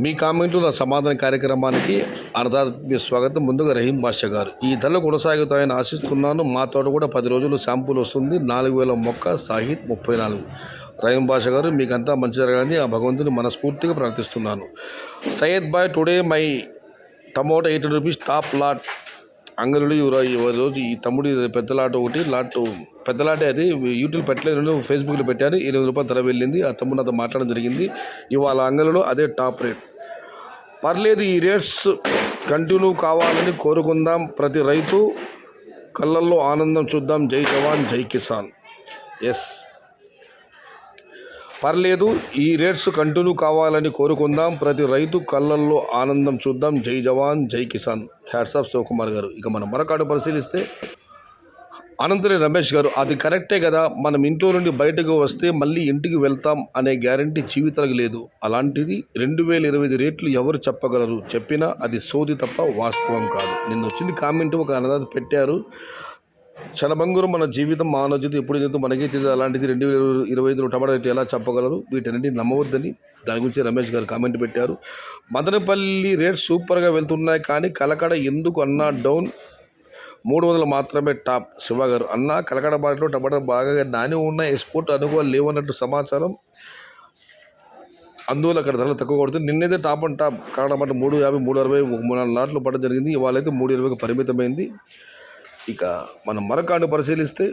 మీ కామెంట్లు నా సమాధాన కార్యక్రమానికి అర్ధాత్మీయ స్వాగతం. ముందుగా రహీం బాషా గారు, ఈ ధరలు కొనసాగుతాయని ఆశిస్తున్నాను. మా తోట కూడా 10 రోజులు శాంపుల్ వస్తుంది. 4000 మొక్క సాహిత్ 34. రహీం బాషా గారు, మీకంతా మంచి జరగాలని ఆ భగవంతుని మనస్ఫూర్తిగా ప్రార్థిస్తున్నాను. Syed bhai, today my tomato 800 rupees top lot. అంగళ్ళు రోజు ఈ తమ్ముడి పెద్ద లాట్ ఒకటి పెద్ద లాటే, అది యూట్యూబ్ పెట్టలేదు, ఫేస్బుక్లో పెట్టారు. 800 రూపాయలు ధర వెళ్ళింది. ఆ తమ్ముడు నాతో మాట్లాడడం జరిగింది. ఇవాళ అంగళ్ళలో అదే టాప్ రేట్. పర్లేదు, ఈ రేట్స్ కంటిన్యూ కావాలని కోరుకుందాం. ప్రతి రైతు కళ్ళల్లో ఆనందం చూద్దాం. జై జవాన్ జై కిసాన్. ఎస్, పర్లేదు, ఈ రేట్స్ కంటిన్యూ కావాలని కోరుకుందాం. ప్రతి రైతు కళ్ళల్లో ఆనందం చూద్దాం. జై జవాన్ జై కిసాన్. హ్యాట్స్ ఆఫ్ శివకుమార్ గారు. ఇక మనం మరొకటి పరిశీలిస్తే అనంతరి రమేష్ గారు, అది కరెక్టే కదా, మనం ఇంట్లో నుండి బయటకు వస్తే మళ్ళీ ఇంటికి వెళ్తాం అనే గ్యారంటీ జీవితాలకు లేదు. అలాంటిది 2025 రేట్లు ఎవరు చెప్పగలరు? చెప్పినా అది సోది తప్ప వాస్తవం కాదు. నిన్న వచ్చింది కామెంట్, ఒక అన్నదాత పెట్టారు, క్షణభంగురం మన జీవితం మానవ జీవితం ఎప్పుడు ఏదైతే మనకే తెలియదు, అలాంటిది 2025 టమాటా రేటు ఎలా చెప్పగలరు? వీటన్నింటినీ నమ్మవద్దని దాని గురించి రమేష్ గారు కామెంట్ పెట్టారు. మదనపల్లి రేట్ సూపర్గా వెళ్తున్నాయి, కానీ కలకడ ఎందుకు అన్నా డౌన్, 300 మాత్రమే టాప్. శివ గారు, అన్న కలకడ మార్కెట్లో టమాటా బాగా నాని ఉన్న, ఎక్స్పోర్ట్ అనుకూలం లేవన్నట్టు సమాచారం, అందువల్ల అక్కడ ధరలు తక్కువ కొడుతుంది. నిన్నైతే టాప్ అండ్ టాప్ కలకడ మాట 350, 360, 3 లాట్లు పడడం జరిగింది. ఇవాళైతే 320కి పరిమితమైంది. ఇక మనం మరొకటి పరిశీలిస్తే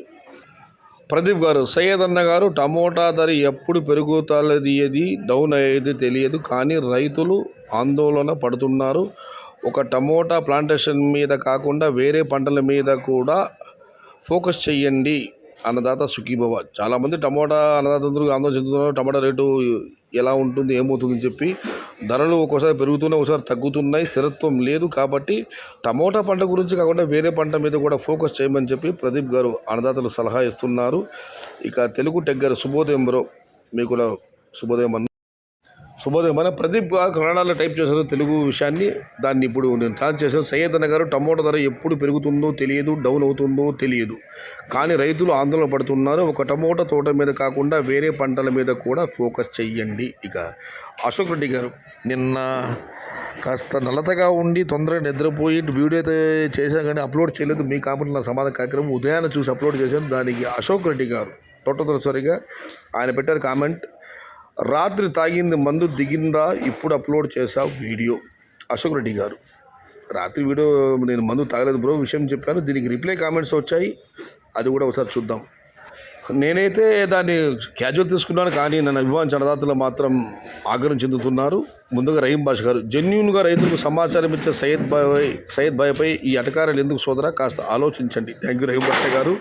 ప్రదీప్ గారు, సయ్యద్ అన్న గారు, టమోటా ధర ఎప్పుడు పెరుగుతుంది డౌన్ అయ్యేది తెలియదు, కానీ రైతులు ఆందోళన పడుతున్నారు. ఒక టమోటా ప్లాంటేషన్ మీద కాకుండా వేరే పంటల మీద కూడా ఫోకస్ చేయండి. అన్నదాత సుఖీభవ. చాలామంది టమోటా అన్నదాతలు ఆందోళన చెందుతున్నారు. టమాటా రేటు ఎలా ఉంటుంది, ఏమవుతుందని చెప్పి. ధరలు ఒక్కోసారి పెరుగుతున్నాయి, ఒకసారి తగ్గుతున్నాయి, స్థిరత్వం లేదు. కాబట్టి టమోటా పంట గురించి కాకుండా వేరే పంట మీద కూడా ఫోకస్ చేయమని చెప్పి ప్రదీప్ గారు అన్నదాతలు సలహా ఇస్తున్నారు. ఇక తెలుగు టెక్ గారు, శుభోదయం బ్రో, మీకు కూడా శుభోదయం అన్న. శుభోదయం అన్న. ప్రదీప్ గారు కన్నడలో టైప్ చేశారు తెలుగు విషయాన్ని, దాన్ని ఇప్పుడు నేను ట్రాన్స్ చేశాను. సయ్యద్ అన్న గారు, టమోటా ధర ఎప్పుడు పెరుగుతుందో తెలియదు, డౌన్ అవుతుందో తెలియదు, కానీ రైతులు ఆందోళన పడుతున్నారు. ఒక టమోటా తోట మీద కాకుండా వేరే పంటల మీద కూడా ఫోకస్ చెయ్యండి. ఇక అశోక్ రెడ్డి గారు, నిన్న కాస్త నల్లతగా ఉండి తొందరగా నిద్రపోయి వీడియో అయితే చేశాను, కానీ అప్లోడ్ చేయలేదు. మీ కాబట్టి నా సమాధాన కార్యక్రమం ఉదయాన్నే చూసి అప్లోడ్ చేశాను. దానికి అశోక్ రెడ్డి గారు తొట్టతొలిసారిగా ఆయన పెట్టారు కామెంట్, రాత్రి తాగింది మందు దిగిందా, ఇప్పుడు అప్లోడ్ చేసా వీడియో. అశోక్ రెడ్డి గారు, రాత్రి వీడియో నేను మందు తాగలేదు బ్రో, విషయం చెప్పాను. దీనికి రిప్లై కామెంట్స్ వచ్చాయి, అది కూడా ఒకసారి చూద్దాం. నేనైతే దాన్ని క్యాజువల్ తీసుకున్నాను, కానీ నన్ను అభిమానించిన అన్నదాతలు మాత్రం ఆగ్రహం చెందుతున్నారు. ముందుగా రహీం బాషా గారు, జెన్యూన్గా రైతులకు సమాచారం ఇచ్చే సయ్యద్ బాయ్పై ఈ అటకారాలు ఎందుకు సోదరా, కాస్త ఆలోచించండి. థ్యాంక్ యూ రహీం బాషా గారు.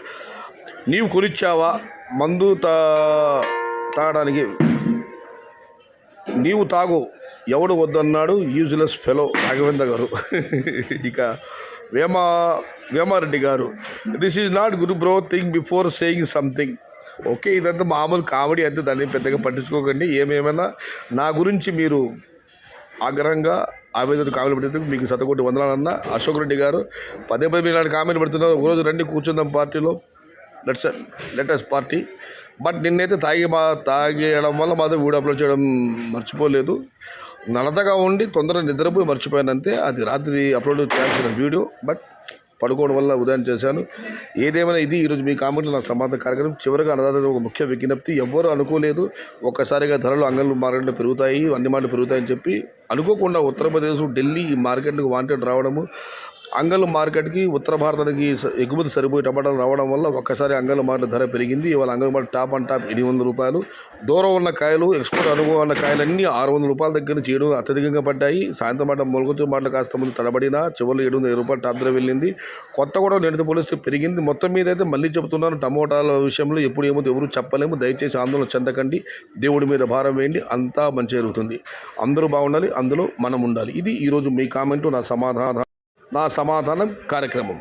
నీవు కొనిచ్చావా మందు తాగడానికి? నీవు తాగు, ఎవడు వద్దన్నాడు, యూజ్లెస్ ఫెలో. రాఘవేంద్ర గారు. ఇక వేమారెడ్డి గారు, this is not good bro, think before saying something. Okay, ఇదంతా మామూలు కామెడీ, అంతే, దాన్ని పెద్దగా పట్టించుకోకండి. ఏమేమైనా నా గురించి మీరు ఆగ్రహంగా ఆవేదన కామెంట్ పెట్టేందుకు మీకు శతకోటి వందనాలన్న. అశోక్ రెడ్డి గారు, పదే ఇలాంటి కామెంట్ పెడుతున్నారు. ఒకరోజు రండి కూర్చుందాం పార్టీలో, లెటెస్ట్ పార్టీ. బట్ నిన్నైతే తాగేయడం వల్ల మాత్రం వీడియో అప్లోడ్ చేయడం మర్చిపోలేదు. నలతగా ఉండి తొందరగా నిద్రపోయి మర్చిపోయానంతే. అది రాత్రి అప్లోడ్ చేయాల్సిన వీడియో, బట్ పడుకోవడం వల్ల ఉదయం చేశాను. ఏదేమైనా ఇది ఈరోజు మీ కామెంట్లో నా సమాధాన కార్యక్రమం. చివరిగా అన్నదాత ఒక ముఖ్య విజ్ఞప్తి, ఎవ్వరూ అనుకోలేదు ఒక్కసారిగా ధరలు అంగళ్ళు మార్కెట్లో పెరుగుతాయి, అన్ని మాటలు పెరుగుతాయని చెప్పి. అనుకోకుండా ఉత్తరప్రదేశ్, ఢిల్లీ ఈ మార్కెట్లకు వాంటెడ్ రావడము, అంగళ్ళు మార్కెట్కి ఉత్తర భారతానికి ఎగుమతి సరిపోయి టమాటాలు రావడం వల్ల ఒక్కసారి అంగళ్ళు మార్కెట్ ధర పెరిగింది. ఇవాళ అంగళ్ళు మార్కెట్ టాప్ అండ్ టాప్ 800 రూపాయలు. దూరం ఉన్న కాయలు, ఎక్స్పోర్ట్ అనుభవం ఉన్న కాయలన్నీ 600 రూపాయల దగ్గర నుంచి 700 అత్యధికంగా పడ్డాయి. సాయంత్రం మాట మొలకొచ్చు మాటలు కాస్త ముందు తడబడినా చివరిలో 750 రూపాయలు టాప్ ధర వెళ్ళింది. కొత్తగూడెం నేటితో పోలిస్తే పెరిగింది. మొత్తం మీద అయితే మళ్ళీ చెబుతున్నాను, టమోటాల విషయంలో ఎప్పుడు ఏమో ఎవరు చెప్పలేము. దయచేసి ఆందోళన చెందకండి, దేవుడి మీద భారం వేయండి, అంతా మంచి జరుగుతుంది. అందరూ బాగుండాలి, అందులో మనం ఉండాలి. ఇది ఈరోజు మీ కామెంటు, నా సమాధానం కార్యక్రమం.